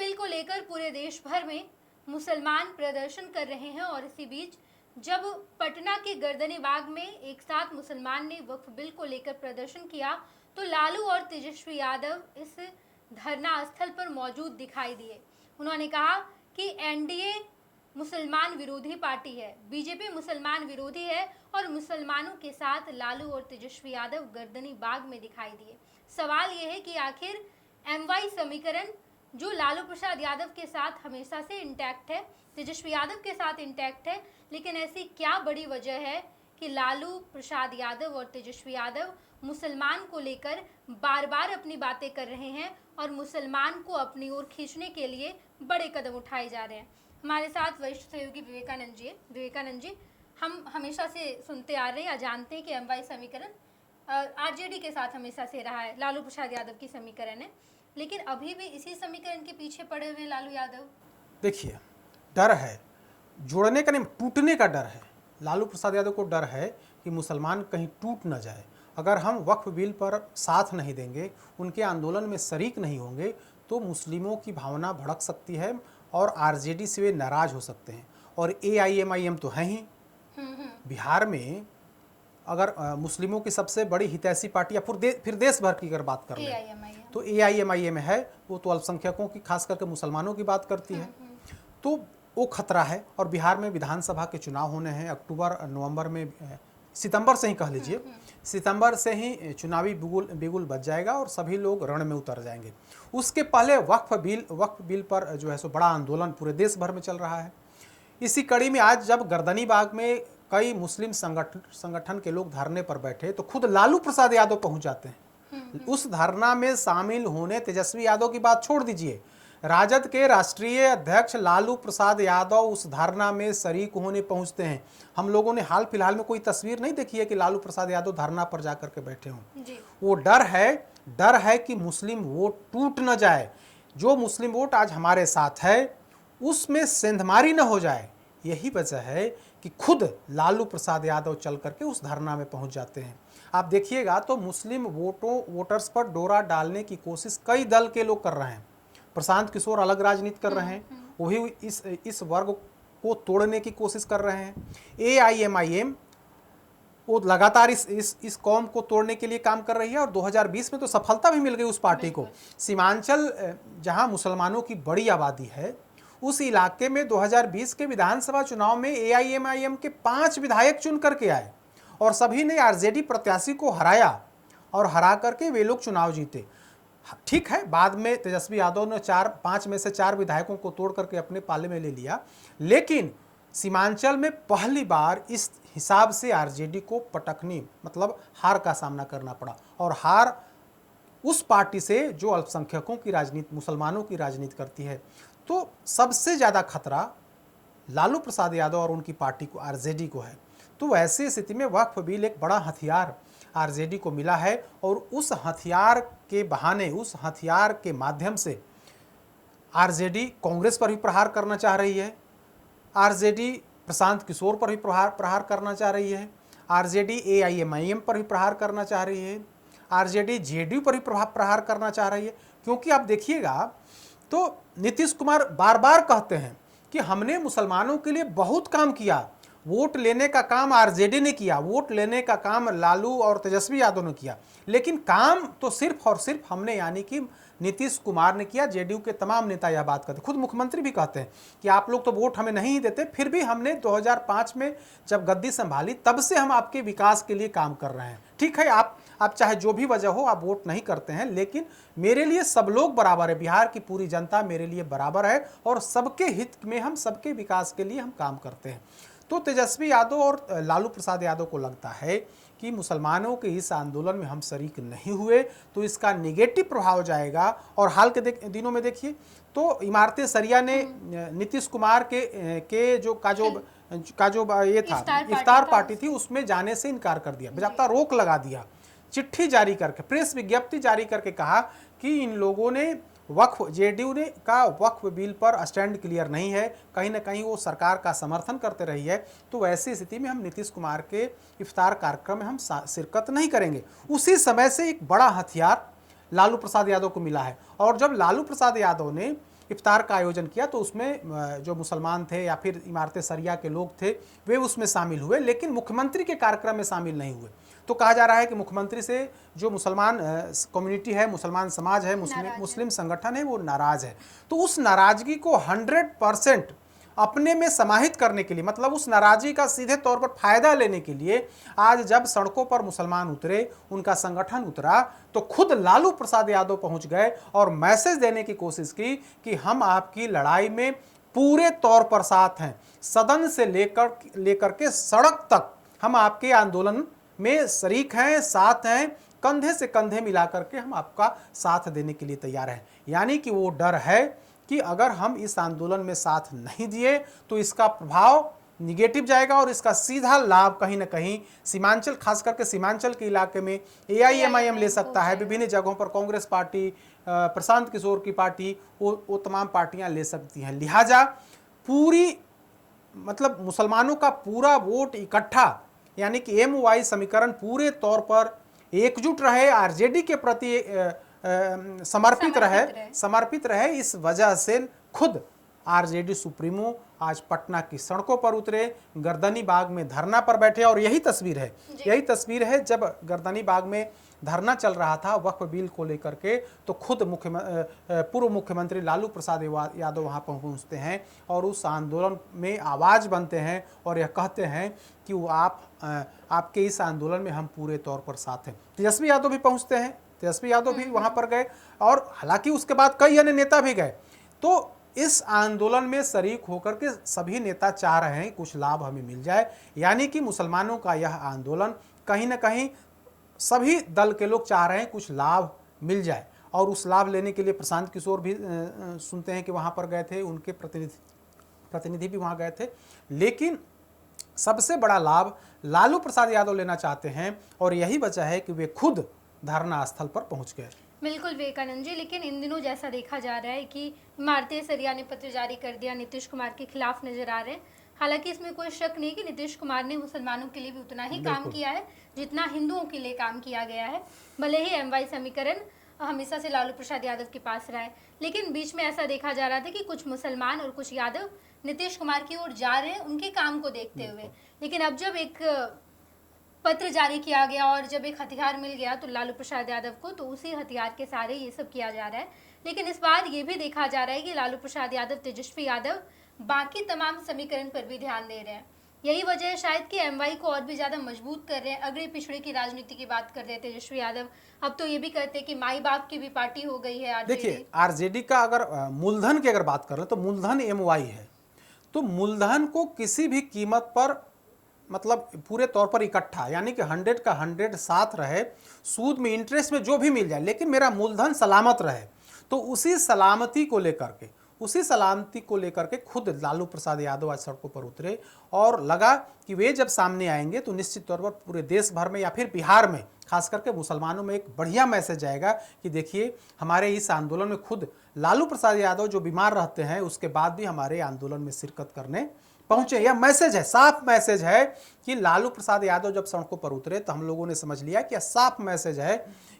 Bill को लेकर पूरे देश भर में मुसलमान प्रदर्शन कर रहे हैं और इसी बीच जब पटना के गर्दनी बाग में एक साथ मुसलमान ने वक्फ बिल को लेकर प्रदर्शन किया तो लालू और तेजस्वी यादव इस धरना स्थल पर मौजूद दिखाई दिए। उन्होंने कहा कि एनडीए मुसलमान विरोधी पार्टी है, बीजेपी मुसलमान विरोधी है और मुसलमानों के साथ लालू और तेजस्वी यादव गर्दनी बाग में दिखाई दिए। सवाल यह है कि आखिर एमवाई समीकरण जो लालू प्रसाद यादव के साथ हमेशा से इंटैक्ट है, तेजस्वी यादव के साथ इंटैक्ट है, लेकिन ऐसी क्या बड़ी वजह है कि लालू प्रसाद यादव और तेजस्वी यादव मुसलमान को लेकर बार बार अपनी बातें कर रहे हैं और मुसलमान को अपनी ओर खींचने के लिए बड़े कदम उठाए जा रहे हैं। हमारे साथ वरिष्ठ सहयोगी विवेकानंद जी है। विवेकानंद जी, हम हमेशा से सुनते आ रहे हैं या जानते हैं कि एमवाई समीकरण आरजेडी के साथ हमेशा से रहा है, लालू प्रसाद यादव की समीकरण है, लेकिन अभी भी इसी समीकरण के पीछे पड़े हुए लालू यादव। देखिए, डर है, जुड़ने का नहीं, टूटने का डर है। लालू प्रसाद यादव को डर है कि मुसलमान कहीं टूट न जाए। अगर हम वक्फ बिल पर साथ नहीं देंगे, उनके आंदोलन में शरीक नहीं होंगे, तो मुस्लिमों की भावना भड़क सकती है और आरजेडी से वे नाराज हो सकते हैं। और एआईएमआईएम तो है ही बिहार में। अगर मुस्लिमों की सबसे बड़ी हितैषी पार्टी या फिर देश भर की अगर बात कर लें तो एआईएमआईएम है। वो तो अल्पसंख्यकों की, खास करके मुसलमानों की बात करती है, तो वो खतरा है। और बिहार में विधानसभा के चुनाव होने हैं अक्टूबर नवंबर में, सितंबर से ही कह लीजिए, सितंबर से ही चुनावी बिगुल बज जाएगा और सभी लोग रण में उतर जाएंगे। उसके पहले वक्फ बिल पर जो है सो बड़ा आंदोलन पूरे देश भर में चल रहा है। इसी कड़ी में आज जब गर्दनी बाग में कई मुस्लिम संगठन के लोग धरने पर बैठे तो खुद लालू प्रसाद यादव पहुंच जाते हैं। उस धरना में शामिल होने, तेजस्वी यादव की बात छोड़ दीजिए, राजद के राष्ट्रीय अध्यक्ष लालू प्रसाद यादव उस धरना में शरीक होने पहुंचते हैं। हम लोगों ने हाल फिलहाल में कोई तस्वीर नहीं देखी है कि लालू प्रसाद यादव धरना पर जाकर के बैठे हों। वो डर है कि मुस्लिम वोट टूट न जाए। जो मुस्लिम वोट आज हमारे साथ है उसमें सेंधमारी न हो जाए। यही वजह है कि खुद लालू प्रसाद यादव चल करके उस धरना में पहुंच जाते हैं। आप देखिएगा तो मुस्लिम वोटर्स पर डोरा डालने की कोशिश कई दल के लोग कर रहे हैं। प्रशांत किशोर अलग राजनीति कर रहे हैं, वही इस वर्ग को तोड़ने की कोशिश कर रहे हैं। एआईएमआईएम वो लगातार इस कौम को तोड़ने के लिए काम कर रही है और 2020 में तो सफलता भी मिल गई उस पार्टी को। सीमांचल जहां मुसलमानों की बड़ी आबादी है, उस इलाके में 2020 के विधानसभा चुनाव में एआईएमआईएम के 5 विधायक चुन करके आए और सभी ने आरजेडी प्रत्याशी को हराया और हरा करके वे लोग चुनाव जीते। ठीक है, बाद में तेजस्वी यादव ने 5 में से 4 विधायकों को तोड़ करके अपने पाले में ले लिया, लेकिन सीमांचल में पहली बार इस हिसाब से आरजेडी को पटकनी, मतलब हार का सामना करना पड़ा। और हार उस पार्टी से जो अल्पसंख्यकों की राजनीति, मुसलमानों की राजनीति करती है। तो सबसे ज़्यादा खतरा लालू प्रसाद यादव और उनकी पार्टी को, आरजेडी को है। तो ऐसी स्थिति में वक्फ बिल एक बड़ा हथियार आरजेडी को मिला है और उस हथियार के बहाने, उस हथियार के माध्यम से आरजेडी कांग्रेस पर भी प्रहार करना चाह रही है, आरजेडी प्रशांत किशोर पर भी प्रहार करना चाह रही है, आरजेडी एआईएमआईएम पर भी प्रहार करना चाह रही है, आरजेडी जेडीयू पर भी प्रहार करना चाह रही है। क्योंकि आप देखिएगा तो नीतीश कुमार बार बार कहते हैं कि हमने मुसलमानों के लिए बहुत काम किया, वोट लेने का काम आरजेडी ने किया, वोट लेने का काम लालू और तेजस्वी यादव ने किया, लेकिन काम तो सिर्फ और सिर्फ हमने, यानी कि नीतीश कुमार ने किया। जेडीयू के तमाम नेता यह बात कहते हैं, खुद मुख्यमंत्री भी कहते हैं कि आप लोग तो वोट हमें नहीं देते, फिर भी हमने 2005 में जब गद्दी संभाली तब से हम आपके विकास के लिए काम कर रहे हैं। ठीक है, आप चाहे जो भी वजह हो, आप वोट नहीं करते हैं, लेकिन मेरे लिए सब लोग बराबर है, बिहार की पूरी जनता मेरे लिए बराबर है और सबके हित में, हम सबके विकास के लिए हम काम करते हैं। तो तेजस्वी यादव और लालू प्रसाद यादव को लगता है कि मुसलमानों के इस आंदोलन में हम शरीक नहीं हुए तो इसका नेगेटिव प्रभाव जाएगा। और हाल के दिनों में देखिए तो इमारतें सरिया ने नीतीश कुमार के जो ये था, इफ्तार पार्टी थी, उसमें जाने से इनकार कर दिया, बजाता रोक लगा दिया, चिट्ठी जारी करके, प्रेस विज्ञप्ति जारी करके कहा कि इन लोगों ने जेडीयू ने का वक्फ बिल पर स्टैंड क्लियर नहीं है, कहीं ना कहीं वो सरकार का समर्थन करते रही है। तो ऐसी स्थिति में हम नीतीश कुमार के इफ्तार कार्यक्रम में हम शिरकत नहीं करेंगे। उसी समय से एक बड़ा हथियार लालू प्रसाद यादव को मिला है और जब लालू प्रसाद यादव ने इफ्तार का आयोजन किया, तो उसमें जो मुसलमान थे या फिर इमारत शरिया के लोग थे वे उसमें शामिल हुए, लेकिन मुख्यमंत्री के कार्यक्रम में शामिल नहीं हुए। तो कहा जा रहा है कि मुख्यमंत्री से जो मुसलमान कम्युनिटी है, मुसलमान समाज है, मुस्लिम संगठन है, वो नाराज है। तो उस नाराजगी को 100% अपने में समाहित करने के लिए, मतलब उस नाराजगी का सीधे तौर पर फायदा लेने के लिए आज जब सड़कों पर मुसलमान उतरे, उनका संगठन उतरा, तो खुद लालू प्रसाद यादव पहुंच गए और मैसेज देने की कोशिश की कि हम आपकी लड़ाई में पूरे तौर पर साथ हैं, सदन से लेकर के सड़क तक हम आपके आंदोलन में शरीक हैं, साथ हैं, कंधे से कंधे मिलाकर के हम आपका साथ देने के लिए तैयार हैं। यानी कि वो डर है कि अगर हम इस आंदोलन में साथ नहीं दिए तो इसका प्रभाव निगेटिव जाएगा और इसका सीधा लाभ कहीं ना कहीं सीमांचल, खास करके सीमांचल के इलाके में AIMIM ले सकता है, विभिन्न जगहों पर कांग्रेस पार्टी, प्रशांत किशोर की पार्टी, वो तमाम पार्टियां ले सकती हैं। लिहाजा पूरी, मतलब मुसलमानों का पूरा वोट इकट्ठा, यानी कि MY समीकरण पूरे तौर पर एकजुट रहे, RJD के प्रति समर्पित रहे। इस वजह से खुद RJD सुप्रीमो आज पटना की सड़कों पर उतरे, गर्दनी बाग में धरना पर बैठे। और यही तस्वीर है जब गर्दनी बाग में धरना चल रहा था वक्फ बिल को लेकर के, तो खुद पूर्व मुख्यमंत्री लालू प्रसाद यादव वहां पहुंचते हैं और उस आंदोलन में आवाज बनते हैं और यह कहते हैं कि वो आपके इस आंदोलन में हम पूरे तौर पर साथ हैं। तेजस्वी यादव भी पहुंचते हैं, तेजस्वी यादव भी वहां पर गए और हालांकि उसके बाद कई अन्य नेता भी गए। तो इस आंदोलन में शरीक होकर के सभी नेता चाह रहे हैं कुछ लाभ हमें मिल जाए, यानी कि मुसलमानों का यह आंदोलन कहीं ना कहीं सभी दल के लोग चाह रहे हैं कुछ लाभ मिल जाए। और उस लाभ लेने के लिए प्रशांत किशोर भी सुनते हैं कि वहां पर गए थे, उनके प्रतिनिधि भी वहां गए थे। लेकिन सबसे बड़ा लाभ लालू प्रसाद यादव लेना चाहते हैं और यही वजह है कि वे खुद धरना स्थल पर पहुंच गए। बिल्कुल विवेकानंद जी, लेकिन इन दिनों जैसा देखा जा रहा है कि इमारत शरिया ने पत्र जारी कर दिया, नीतीश कुमार के खिलाफ नजर आ रहे हैं। हालांकि इसमें कोई शक नहीं कि नीतीश कुमार ने मुसलमानों के लिए भी उतना ही काम किया है जितना हिंदुओं के लिए काम किया गया है। भले ही MY समीकरण हमेशा से लालू प्रसाद यादव के पास रहा है, लेकिन बीच में ऐसा देखा जा रहा था कि कुछ मुसलमान और कुछ यादव नीतीश कुमार की ओर जा रहे हैं उनके काम को देखते हुए। लेकिन अब जब एक पत्र जारी किया गया और जब एक हथियार मिल गया तो लालू प्रसाद यादव को, तो उसी हथियार के सहारे ये सब किया जा रहा है। लेकिन इस बार ये भी देखा जा रहा है कि लालू प्रसाद यादव, तेजस्वी यादव बाकी तमाम समीकरण पर भी ध्यान दे रहे हैं। यही वजह है शायद कि MY को और भी ज्यादा मजबूत कर रहे हैं। अगड़े पिछड़े की राजनीति की बात कर रहे थे तेजस्वी यादव, अब तो ये भी कहते हैं कि माई बाप की भी पार्टी हो गई है RJD। देखिए RJD का अगर मूलधन की अगर बात करें तो मूलधन MY है, तो मूलधन को किसी भी कीमत पर, मतलब पूरे तौर पर इकट्ठा, यानी कि 100 का 100 साथ रहे, सूद में इंटरेस्ट में जो भी मिल जाए, लेकिन मेरा मूलधन सलामत रहे। तो उसी सलामती को लेकर के खुद लालू प्रसाद यादव आज सड़कों पर उतरे और लगा कि वे जब सामने आएंगे तो निश्चित तौर पर पूरे देश भर में या फिर बिहार में खास करके मुसलमानों में एक बढ़िया मैसेज आएगा कि देखिए हमारे इस आंदोलन में खुद लालू प्रसाद यादव जो बीमार रहते हैं उसके बाद भी हमारे आंदोलन में शिरकत करने पहुंचे। यह मैसेज है, साफ मैसेज है कि लालू प्रसाद यादव जब सड़कों पर उतरे तो हम लोगों ने समझ लिया कि यह साफ मैसेज है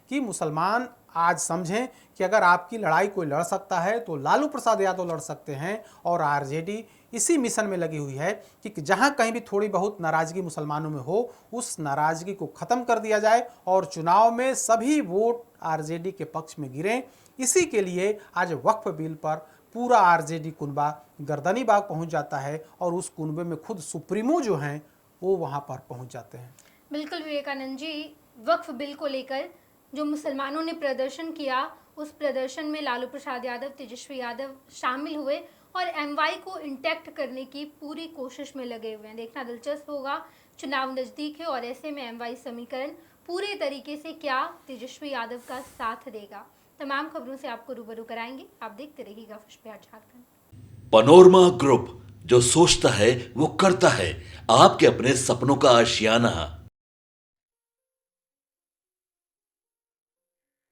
कि मुसलमान आज समझें कि अगर आपकी लड़ाई कोई लड़ सकता है तो लालू प्रसाद यादव लड़ सकते हैं। और RJD इसी मिशन में लगी हुई है कि जहां कहीं भी थोड़ी बहुत नाराजगी मुसलमानों में हो उस नाराजगी को खत्म कर दिया जाए और चुनाव में सभी वोट RJD के पक्ष में गिरें। इसी के लिए आज वक्फ बिल पर पूरा RJD कुनबा गर्दनी बाग पहुंच जाता है और उस कुनबे में खुद सुप्रीमो जो हैं वो वहां पर पहुंच जाते हैं। बिल्कुल विवेकानंद जी, वक्फ बिल को लेकर जो मुसलमानों ने प्रदर्शन किया उस प्रदर्शन में लालू प्रसाद यादव, तेजस्वी यादव शामिल हुए और MY को इंटैक्ट करने की पूरी कोशिश में लगे हुए हैं। देखना दिलचस्प होगा, चुनाव नज़दीक है और ऐसे में MY समीकरण पूरे तरीके से क्या तेजस्वी यादव का साथ देगा। तमाम खबरों से आपको रूबरू कराएंगे, आप देखते रहिएगा खुश बिहार झारखंड। पनोरमा ग्रुप, जो सोचता है वो करता है, आपके अपने सपनों का आशियाना।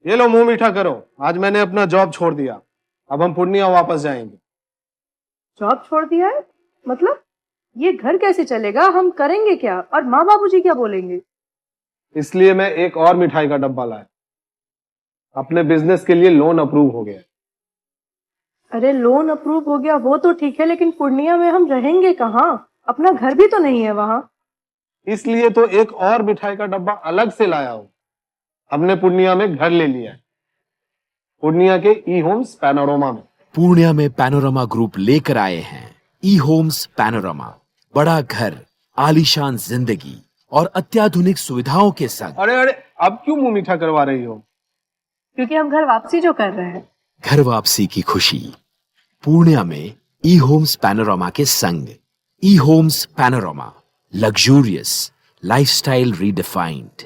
ये लो मुंह मीठा करो, आज मैंने अपना जॉब छोड़ दिया, अब हम पूर्णिया वापस जाएंगे। जॉब छोड़ दिया है? मतलब ये घर कैसे चलेगा, हम करेंगे क्या और माँ बाबूजी क्या बोलेंगे? इसलिए मैं एक और मिठाई का डब्बा लाया, अपने बिजनेस के लिए लोन अप्रूव हो गया। अरे लोन अप्रूव हो गया वो तो ठीक है, लेकिन पूर्णिया में हम रहेंगे कहाँ? अपना घर भी तो नहीं है वहाँ। इसलिए तो एक और मिठाई का डब्बा अलग से लाया हूं। हमने पूर्णिया में घर ले लिया है, पूर्णिया के ई होम्स पैनोरमा में। पूर्णिया में पैनोरमा ग्रुप लेकर आए हैं ई होम्स पैनोरमा। बड़ा घर, आलीशान जिंदगी और अत्याधुनिक सुविधाओं के संग। अरे अरे, अब क्यों मुंह मीठा करवा रही हो? क्योंकि हम घर वापसी जो कर रहे हैं। घर वापसी की खुशी पूर्णिया में ई होम्स पैनोरमा के संग। E homes panorama, luxurious lifestyle redefined.